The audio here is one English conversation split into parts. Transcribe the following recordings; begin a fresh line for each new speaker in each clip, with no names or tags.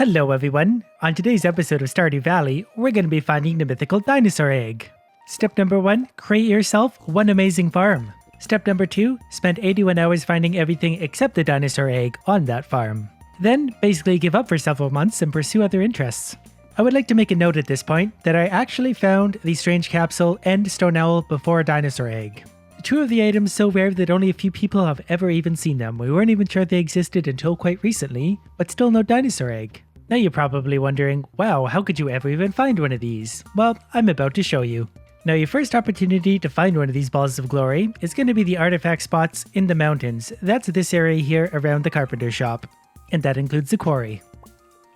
Hello everyone! On today's episode of Stardew Valley, we're going to be finding the mythical dinosaur egg. Step number 1, create yourself one amazing farm. Step number 2, spend 81 hours finding everything except the dinosaur egg on that farm. Then, basically give up for several months and pursue other interests. I would like to make a note at this point that I actually found the strange capsule and stone owl before a dinosaur egg. Two of the items so rare that only a few people have ever even seen them. We weren't even sure they existed until quite recently, but still no dinosaur egg. Now you're probably wondering, wow, how could you ever even find one of these? Well, I'm about to show you. Now your first opportunity to find one of these balls of glory is going to be the artifact spots in the mountains. That's this area here around the carpenter shop. And that includes the quarry.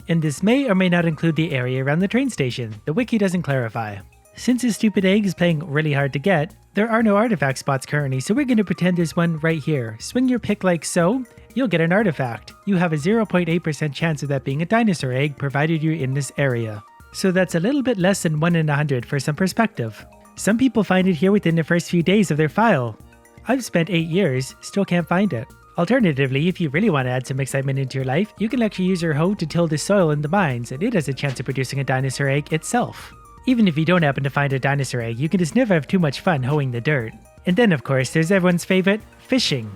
And this may or may not include the area around the train station. The wiki doesn't clarify. Since this stupid egg is playing really hard to get, there are no artifact spots currently, so we're going to pretend there's one right here. Swing your pick like so, you'll get an artifact. You have a 0.8% chance of that being a dinosaur egg provided you're in this area. So that's a little bit less than 1 in 100 for some perspective. Some people find it here within the first few days of their file. I've spent 8 years, still can't find it. Alternatively, if you really want to add some excitement into your life, you can actually use your hoe to till the soil in the mines, and it has a chance of producing a dinosaur egg itself. Even if you don't happen to find a dinosaur egg, you can just never have too much fun hoeing the dirt. And then of course, there's everyone's favorite, fishing.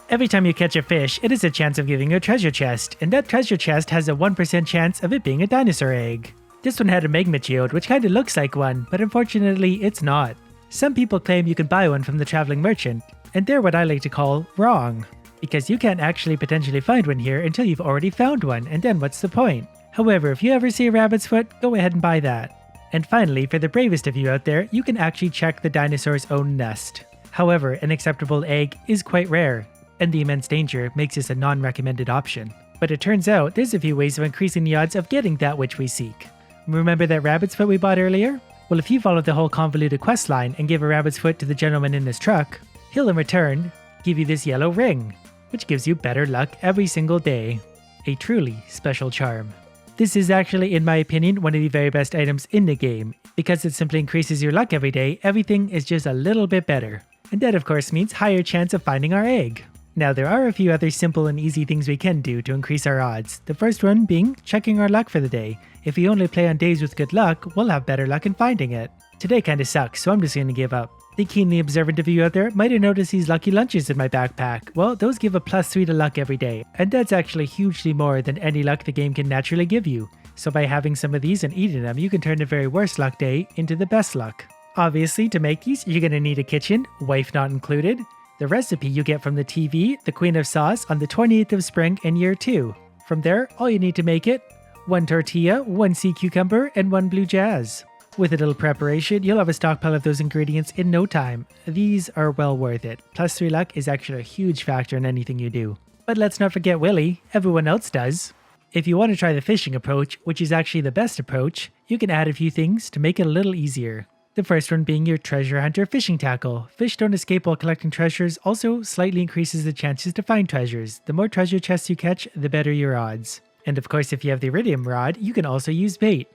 Every time you catch a fish, it is a chance of giving you a treasure chest, and that treasure chest has a 1% chance of it being a dinosaur egg. This one had a magma geode, which kinda looks like one, but unfortunately it's not. Some people claim you can buy one from the traveling merchant, and they're what I like to call wrong. Because you can't actually potentially find one here until you've already found one, and then what's the point? However, if you ever see a rabbit's foot, go ahead and buy that. And finally, for the bravest of you out there, you can actually check the dinosaur's own nest. However, an acceptable egg is quite rare, and the immense danger makes this a non-recommended option. But it turns out there's a few ways of increasing the odds of getting that which we seek. Remember that rabbit's foot we bought earlier? Well, if you follow the whole convoluted quest line and give a rabbit's foot to the gentleman in his truck, he'll in return give you this yellow ring, which gives you better luck every single day. A truly special charm. This is actually, in my opinion, one of the very best items in the game. Because it simply increases your luck every day, everything is just a little bit better. And that of course means higher chance of finding our egg. Now there are a few other simple and easy things we can do to increase our odds. The first one being checking our luck for the day. If we only play on days with good luck, we'll have better luck in finding it. Today kinda sucks, so I'm just gonna give up. The keenly observant of you out there might have noticed these lucky lunches in my backpack. Well, those give a +3 to luck every day, and that's actually hugely more than any luck the game can naturally give you. So by having some of these and eating them, you can turn the very worst luck day into the best luck. Obviously, to make these, you're gonna need a kitchen, wife not included. The recipe you get from the TV, the Queen of Sauce, on the 28th of spring in year 2. From there, all you need to make it, 1 tortilla, 1 sea cucumber, and 1 blue jazz. With a little preparation, you'll have a stockpile of those ingredients in no time. These are well worth it. +3 luck is actually a huge factor in anything you do. But let's not forget Willy, everyone else does. If you want to try the fishing approach, which is actually the best approach, you can add a few things to make it a little easier. The first one being your treasure hunter fishing tackle. Fish don't escape while collecting treasures, also slightly increases the chances to find treasures. The more treasure chests you catch, the better your odds. And of course, if you have the iridium rod, you can also use bait.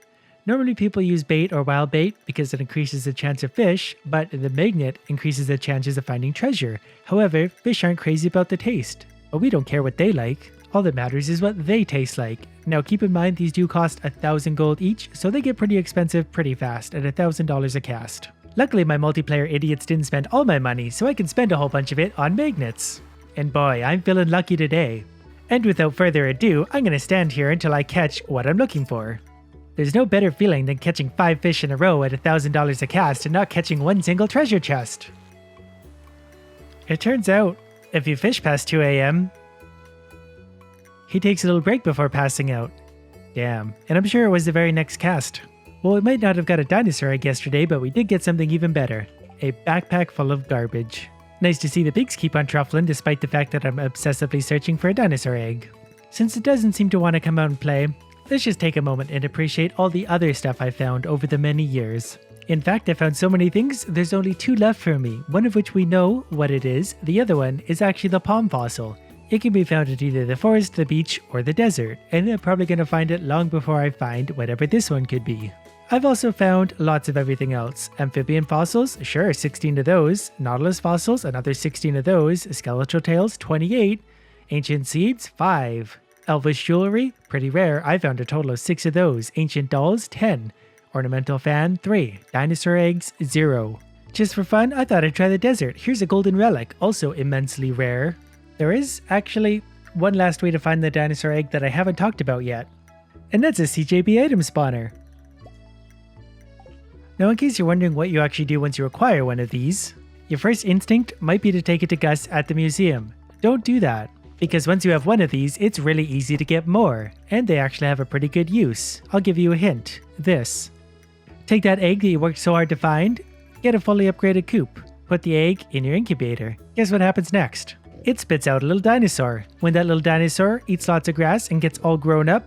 Normally people use bait or wild bait because it increases the chance of fish, but the magnet increases the chances of finding treasure. However, fish aren't crazy about the taste. But we don't care what they like. All that matters is what they taste like. Now keep in mind these do cost 1,000 gold each, so they get pretty expensive pretty fast at $1,000 a cast. Luckily my multiplayer idiots didn't spend all my money, so I can spend a whole bunch of it on magnets. And boy, I'm feeling lucky today. And without further ado, I'm gonna stand here until I catch what I'm looking for. There's no better feeling than catching 5 fish in a row at $1,000 a cast and not catching one single treasure chest. It turns out, if you fish past 2 AM, he takes a little break before passing out. Damn, and I'm sure it was the very next cast. Well, we might not have got a dinosaur egg yesterday, but we did get something even better. A backpack full of garbage. Nice to see the pigs keep on truffling despite the fact that I'm obsessively searching for a dinosaur egg. Since it doesn't seem to want to come out and play, let's just take a moment and appreciate all the other stuff I found over the many years. In fact, I found so many things, there's only 2 left for me, one of which we know what it is, the other one is actually the palm fossil. It can be found at either the forest, the beach, or the desert, and I'm probably going to find it long before I find whatever this one could be. I've also found lots of everything else. Amphibian fossils, sure, 16 of those. Nautilus fossils, another 16 of those. Skeletal tails, 28. Ancient seeds, 5. Elvish jewelry, pretty rare. I found a total of 6 of those. Ancient dolls, 10. Ornamental fan, 3. Dinosaur eggs, 0. Just for fun, I thought I'd try the desert. Here's a golden relic, also immensely rare. There is actually one last way to find the dinosaur egg that I haven't talked about yet. And that's a CJB item spawner. Now, in case you're wondering what you actually do once you acquire one of these, your first instinct might be to take it to Gus at the museum. Don't do that, because once you have one of these, it's really easy to get more, and they actually have a pretty good use. I'll give you a hint. This. Take that egg that you worked so hard to find, get a fully upgraded coop, put the egg in your incubator. Guess what happens next? It spits out a little dinosaur. When that little dinosaur eats lots of grass and gets all grown up,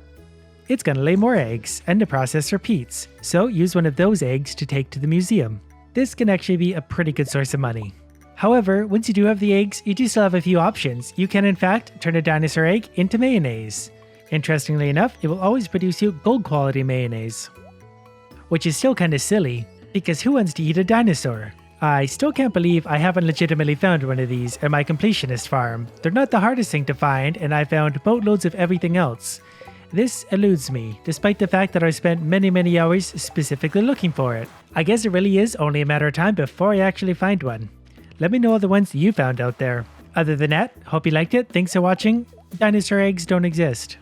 it's gonna lay more eggs, and the process repeats. So use one of those eggs to take to the museum. This can actually be a pretty good source of money. However, once you do have the eggs, you do still have a few options. You can in fact turn a dinosaur egg into mayonnaise. Interestingly enough, it will always produce you gold quality mayonnaise. Which is still kinda silly, because who wants to eat a dinosaur? I still can't believe I haven't legitimately found one of these at my completionist farm. They're not the hardest thing to find, and I found boatloads of everything else. This eludes me, despite the fact that I spent many hours specifically looking for it. I guess it really is only a matter of time before I actually find one. Let me know all the ones you found out there. Other than that, hope you liked it, thanks for watching. Dinosaur eggs don't exist.